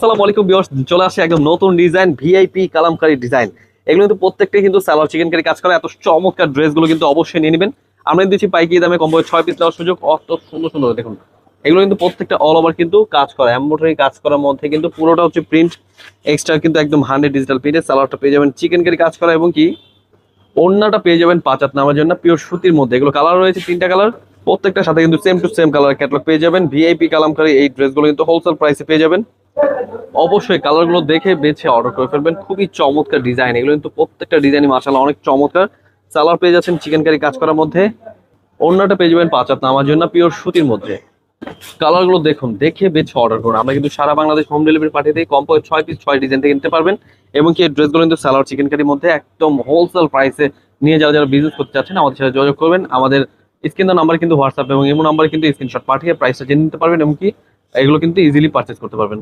আসসালামু আলাইকুম ভিউয়ার্স, চলে আসে একদম নতুন ডিজাইন ভিআইপি কালামকারী ডিজাইন। এগুলো কিন্তু প্রত্যেকটাই কিন্তু সালোয়ার চিকেন কারি কাজ করে। এত চমৎকার ড্রেসগুলো কিন্তু অবশ্যই নিয়ে নেবেন। আমরা দিচ্ছি পাইকারি দামে কম্বো 6 পিস নেওয়ার সুযোগ। অত সুন্দর সুন্দর দেখুন, এগুলো কিন্তু প্রত্যেকটা অল ওভার কিন্তু কাজ করা, এমব্রয়ডারি কাজ করার মধ্যে কিন্তু পুরোটা হচ্ছে প্রিন্ট। এক্সট্রা কিন্তু একদম 100 ডিজিটাল প্রিন্টের সালোয়ারটা পেয়ে যাবেন চিকেন কারি কাজ করা, এবং কি ওড়নাটা পেয়ে যাবেন 5 হাত নামার জন্য পিওর সুতির মধ্যে। এগুলো কালার রয়েছে 3টা কালার, প্রত্যেকটার সাথে কিন্তু same to same colour catalogue পেয়ে যাবেন। ভিআইপি কালামকারী এই ড্রেসগুলো কিন্তু হোলসেল প্রাইসে পেয়ে যাবেন। অবশ্যই কালারগুলো দেখে বেছে অর্ডার করে ফেলবেন। খুবই চমৎকার ডিজাইন, এগুলো কিন্তু প্রত্যেকটা ডিজাইনই মাশাআল্লাহ অনেক চমৎকার। সালোয়ার পেয়ে যাচ্ছেন চিকেন কারি কাজ করার মধ্যে, ওড়নাটা পেয়ে যাবেন 5 হাত নামার জন্য পিওর সুতির মধ্যে। কালারগুলো দেখুন, দেখে বেছে অর্ডার করুন। আমরা কিন্তু সারা বাংলাদেশ হোম ডেলিভারি পাঠিয়ে দিই। কম্পো 6 পিস 6 ডিজাইন থেকে নিতে পারবেন। এবং কি এই ড্রেসগুলো কিন্তু সালোয়ার চিকেন কারির মধ্যে একদম হোলসেল প্রাইসে নিয়ে যারা যারা বিজনেস করতে চাচ্ছেন আমাদের সাথে যোগাযোগ করবেন। আমাদের স্ক্রিন নাম্বার কিন্তু হোয়াটসঅ্যাপ এবং ইমো নাম্বারে কিন্তু স্ক্রিনশট পাঠিয়ে প্রাইসটা জেনে নিতে পারবেন, এবং কি এগুলো কিন্তু ইজিলি পারচেজ করতে পারবেন।